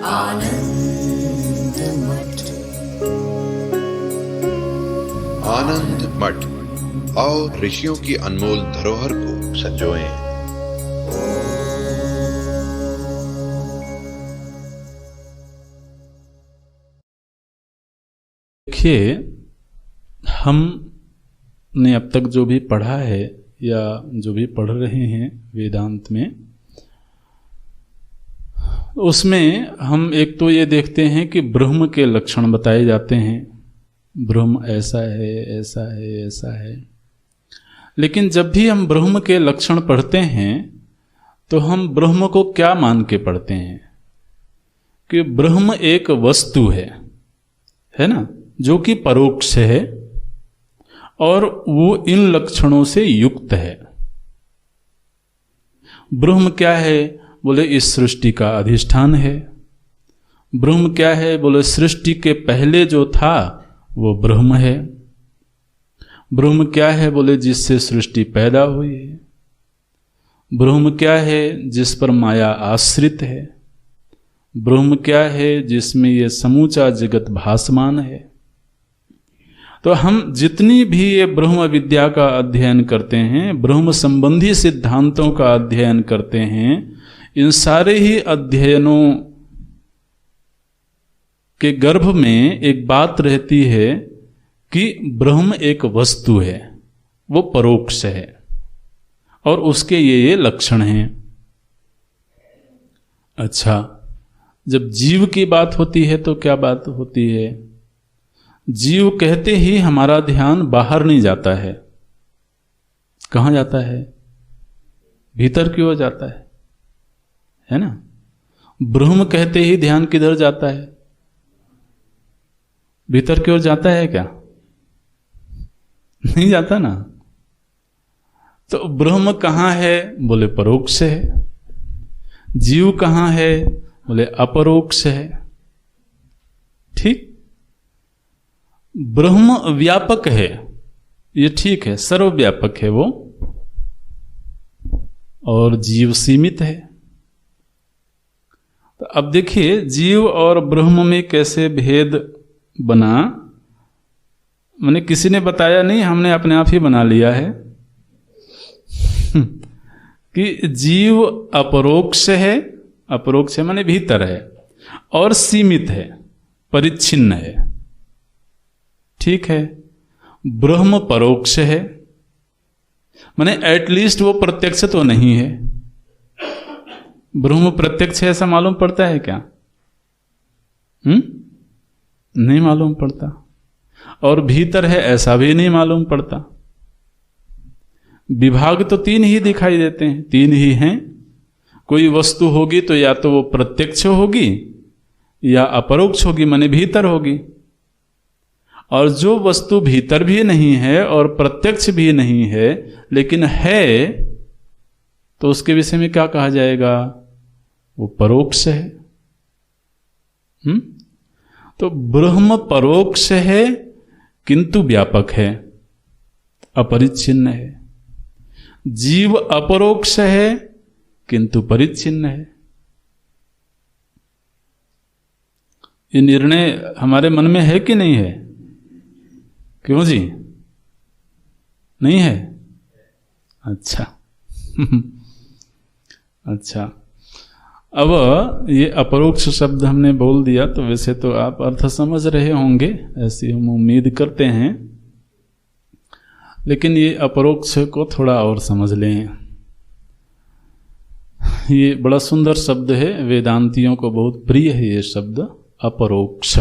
आनंद मठ। आनंद मठ और ऋषियों की अनमोल धरोहर को संजोएं। देखिए, हमने अब तक जो भी पढ़ा है या जो भी पढ़ रहे हैं वेदांत में, उसमें हम एक तो ये देखते हैं कि ब्रह्म के लक्षण बताए जाते हैं। ब्रह्म ऐसा है, ऐसा है, ऐसा है। लेकिन जब भी हम ब्रह्म के लक्षण पढ़ते हैं तो हम ब्रह्म को क्या मान के पढ़ते हैं कि ब्रह्म एक वस्तु है ना, जो कि परोक्ष है और वो इन लक्षणों से युक्त है। ब्रह्म क्या है? बोले इस सृष्टि का अधिष्ठान है। ब्रह्म क्या है? बोले सृष्टि के पहले जो था वो ब्रह्म है। ब्रह्म क्या है? बोले जिससे सृष्टि पैदा हुई है। ब्रह्म क्या है? जिस पर माया आश्रित है। ब्रह्म क्या है? जिसमें ये समूचा जगत भासमान है। तो हम जितनी भी ये ब्रह्म विद्या का अध्ययन करते हैं, ब्रह्म संबंधी सिद्धांतों का अध्ययन करते हैं, इन सारे ही अध्ययनों के गर्भ में एक बात रहती है कि ब्रह्म एक वस्तु है, वो परोक्ष है और उसके ये लक्षण हैं। अच्छा, जब जीव की बात होती है तो क्या बात होती है? जीव कहते ही हमारा ध्यान बाहर नहीं जाता है। कहाँ जाता है? भीतर की ओर जाता है ना। ब्रह्म कहते ही ध्यान किधर जाता है? भीतर की ओर जाता है क्या? नहीं जाता ना। तो ब्रह्म कहाँ है? बोले परोक्ष है। जीव कहाँ है? बोले अपरोक्ष है। ठीक। ब्रह्म व्यापक है, ये ठीक है, सर्वव्यापक है वो, और जीव सीमित है। तो अब देखिए, जीव और ब्रह्म में कैसे भेद बना, मैंने किसी ने बताया नहीं, हमने अपने आप ही बना लिया है कि जीव अपरोक्ष है। अपरोक्ष है माने भीतर है, और सीमित है, परिच्छिन्न है। ठीक है। ब्रह्म परोक्ष है, माने एटलीस्ट वो प्रत्यक्ष तो नहीं है। ब्रह्म प्रत्यक्ष है ऐसा मालूम पड़ता है क्या? नहीं मालूम पड़ता। और भीतर है ऐसा भी नहीं मालूम पड़ता। विभाग तो तीन ही दिखाई देते हैं, तीन ही हैं। कोई वस्तु होगी तो या तो वो प्रत्यक्ष होगी या अपरोक्ष होगी, माने भीतर होगी। और जो वस्तु भीतर भी नहीं है और प्रत्यक्ष भी नहीं है लेकिन है, तो उसके विषय में क्या कहा जाएगा? वो परोक्ष है। तो ब्रह्म परोक्ष है किंतु व्यापक है, अपरिच्छिन्न है। जीव अपरोक्ष है किंतु परिच्छिन्न है। ये निर्णय हमारे मन में है कि नहीं है? क्यों जी? नहीं है? अच्छा अच्छा। अब ये अपरोक्ष शब्द हमने बोल दिया तो वैसे तो आप अर्थ समझ रहे होंगे, ऐसी हम उम्मीद करते हैं। लेकिन ये अपरोक्ष को थोड़ा और समझ लें। ये बड़ा सुंदर शब्द है, वेदांतियों को बहुत प्रिय है ये शब्द अपरोक्ष।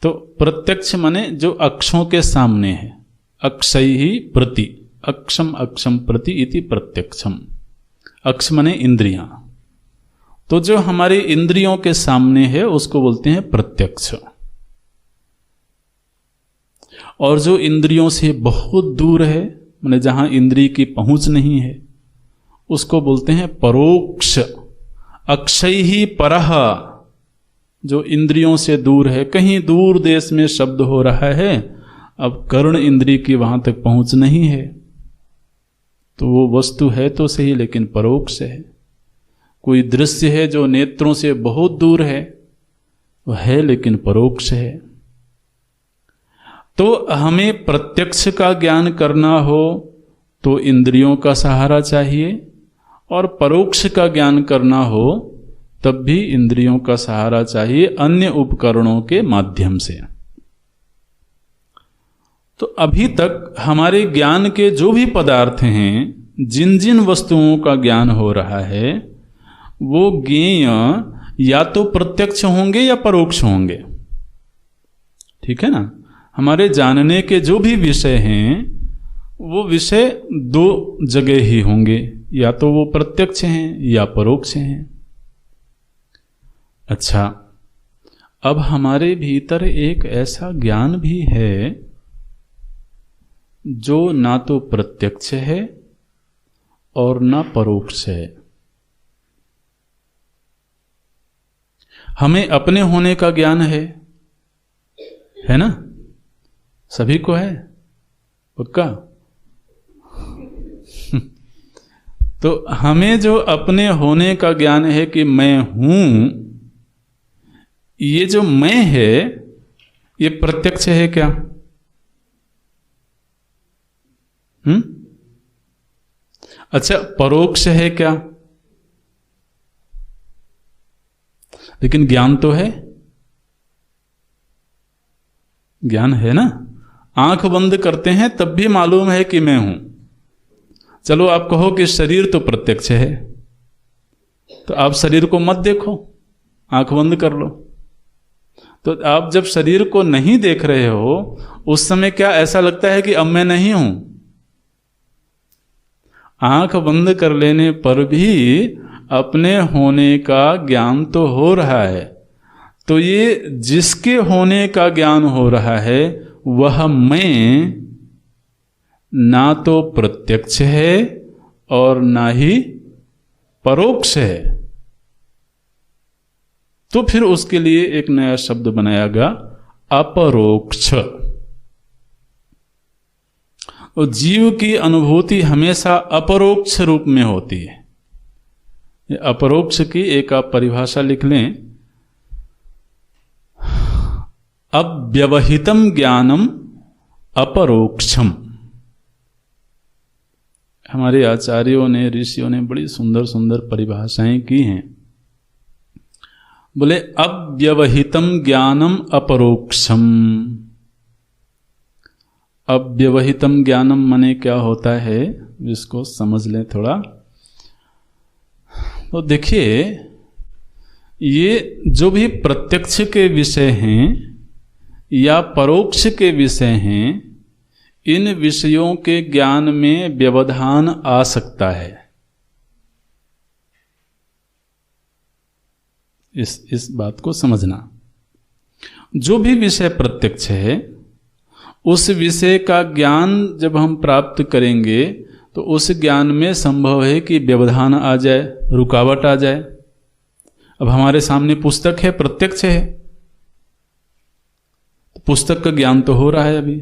तो प्रत्यक्ष माने जो अक्षों के सामने है। अक्षय ही प्रति, अक्षम अक्षम प्रति इति प्रत्यक्षम। अक्ष माने इंद्रियां, तो जो हमारी इंद्रियों के सामने है उसको बोलते हैं प्रत्यक्ष। और जो इंद्रियों से बहुत दूर है, माने जहां इंद्रिय की पहुंच नहीं है, उसको बोलते हैं परोक्ष। अक्षय ही परह, जो इंद्रियों से दूर है, कहीं दूर देश में शब्द हो रहा है, अब कर्ण इंद्रिय की वहां तक पहुंच नहीं है, तो वो वस्तु है तो सही लेकिन परोक्ष है। कोई दृश्य है जो नेत्रों से बहुत दूर है, वह है लेकिन परोक्ष है। तो हमें प्रत्यक्ष का ज्ञान करना हो तो इंद्रियों का सहारा चाहिए, और परोक्ष का ज्ञान करना हो तब भी इंद्रियों का सहारा चाहिए अन्य उपकरणों के माध्यम से। तो अभी तक हमारे ज्ञान के जो भी पदार्थ हैं, जिन जिन वस्तुओं का ज्ञान हो रहा है, वो ज्ञेय या तो प्रत्यक्ष होंगे या परोक्ष होंगे। ठीक है ना। हमारे जानने के जो भी विषय हैं वो विषय दो जगह ही होंगे, या तो वो प्रत्यक्ष हैं या परोक्ष हैं। अच्छा, अब हमारे भीतर एक ऐसा ज्ञान भी है जो ना तो प्रत्यक्ष है और ना परोक्ष है। हमें अपने होने का ज्ञान है ना, सभी को है पक्का। तो हमें जो अपने होने का ज्ञान है कि मैं हूं, ये जो मैं है ये प्रत्यक्ष है क्या? अच्छा, परोक्ष है क्या? लेकिन ज्ञान तो है, ज्ञान है ना। आंख बंद करते हैं तब भी मालूम है कि मैं हूं। चलो आप कहो कि शरीर तो प्रत्यक्ष है, तो आप शरीर को मत देखो, आंख बंद कर लो। तो आप जब शरीर को नहीं देख रहे हो उस समय क्या ऐसा लगता है कि अब मैं नहीं हूं? आंख बंद कर लेने पर भी अपने होने का ज्ञान तो हो रहा है। तो ये जिसके होने का ज्ञान हो रहा है वह मैं ना तो प्रत्यक्ष है और ना ही परोक्ष है। तो फिर उसके लिए एक नया शब्द बनाया गया, अपरोक्ष। और जीव की अनुभूति हमेशा अपरोक्ष रूप में होती है। अपरोक्ष की एक आप परिभाषा लिख लें, अव्यवहितम ज्ञानम अपरोक्षम। हमारे आचार्यों ने, ऋषियों ने बड़ी सुंदर सुंदर परिभाषाएं की हैं। बोले अव्यवहितम ज्ञानम अपरोक्षम। अव्यवहितम ज्ञानम माने क्या होता है, इसको समझ लें थोड़ा। तो देखिए, ये जो भी प्रत्यक्ष के विषय हैं या परोक्ष के विषय हैं, इन विषयों के ज्ञान में व्यवधान आ सकता है। इस बात को समझना। जो भी विषय प्रत्यक्ष है, उस विषय का ज्ञान जब हम प्राप्त करेंगे तो उस ज्ञान में संभव है कि व्यवधान आ जाए, रुकावट आ जाए। अब हमारे सामने पुस्तक है, प्रत्यक्ष है, तो पुस्तक का ज्ञान तो हो रहा है अभी,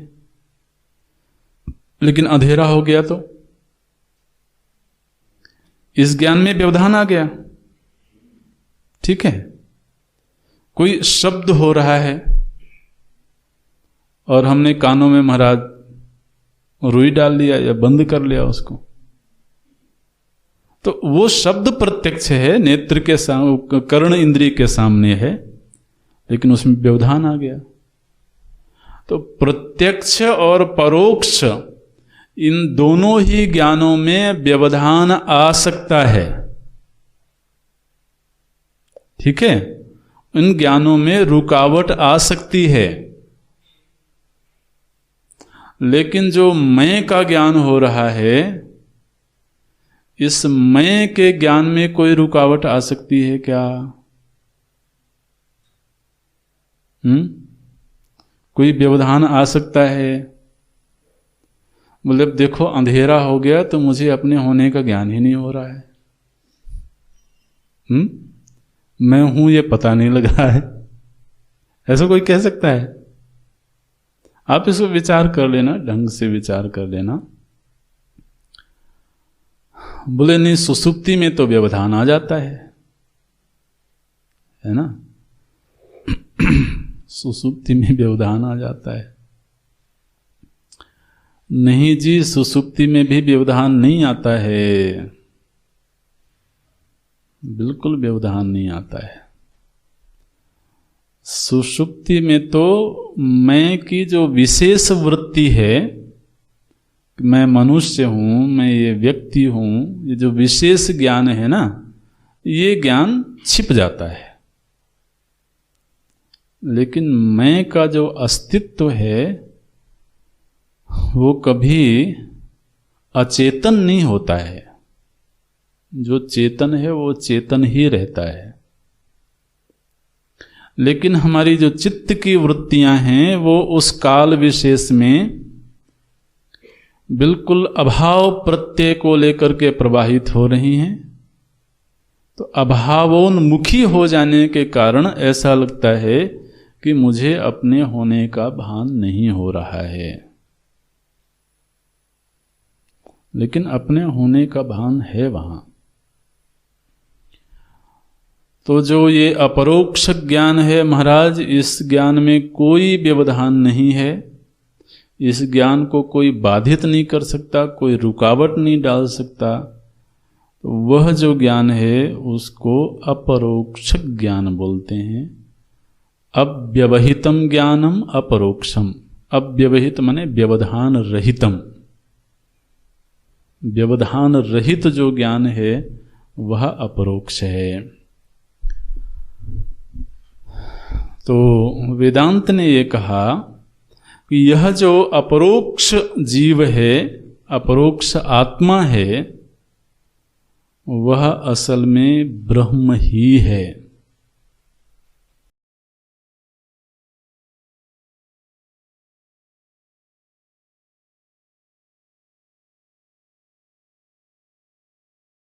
लेकिन अंधेरा हो गया तो इस ज्ञान में व्यवधान आ गया। ठीक है। कोई शब्द हो रहा है और हमने कानों में महाराज रुई डाल लिया या बंद कर लिया उसको, तो वो शब्द प्रत्यक्ष है, नेत्र के सामने, कर्ण इंद्रिय के सामने है, लेकिन उसमें व्यवधान आ गया। तो प्रत्यक्ष और परोक्ष, इन दोनों ही ज्ञानों में व्यवधान आ सकता है। ठीक है। इन ज्ञानों में रुकावट आ सकती है, लेकिन जो मैं का ज्ञान हो रहा है, इस मैं के ज्ञान में कोई रुकावट आ सकती है क्या? कोई व्यवधान आ सकता है? मतलब देखो, अंधेरा हो गया तो मुझे अपने होने का ज्ञान ही नहीं हो रहा है। मैं हूं ये पता नहीं लग रहा है, ऐसा कोई कह सकता है? आप इसको विचार कर लेना, ढंग से विचार कर लेना। बोले नहीं, सुसुप्ति में तो व्यवधान आ जाता है। है ना। सुसुप्ति में व्यवधान आ जाता है। नहीं जी, सुसुप्ति में भी व्यवधान नहीं आता है, बिल्कुल व्यवधान नहीं आता है। सुषुप्ति में तो मैं की जो विशेष वृत्ति है, मैं मनुष्य हूं, मैं ये व्यक्ति हूं, ये जो विशेष ज्ञान है ना, ये ज्ञान छिप जाता है। लेकिन मैं का जो अस्तित्व है वो कभी अचेतन नहीं होता है। जो चेतन है वो चेतन ही रहता है। लेकिन हमारी जो चित्त की वृत्तियां हैं वो उस काल विशेष में बिल्कुल अभाव प्रत्यय को लेकर के प्रवाहित हो रही हैं। तो अभावोन्मुखी हो जाने के कारण ऐसा लगता है कि मुझे अपने होने का भान नहीं हो रहा है, लेकिन अपने होने का भान है वहां। तो जो ये अपरोक्ष ज्ञान है महाराज, इस ज्ञान में कोई व्यवधान नहीं है। इस ज्ञान को कोई बाधित नहीं कर सकता, कोई रुकावट नहीं डाल सकता। तो वह जो ज्ञान है उसको अपरोक्ष ज्ञान बोलते हैं। अव्यवहितम ज्ञानम अपरोक्षम। अव्यवहित माने व्यवधान रहितम। व्यवधान रहित जो ज्ञान है वह अपरोक्ष है। तो वेदांत ने ये कहा कि यह जो अपरोक्ष जीव है, अपरोक्ष आत्मा है, वह असल में ब्रह्म ही है।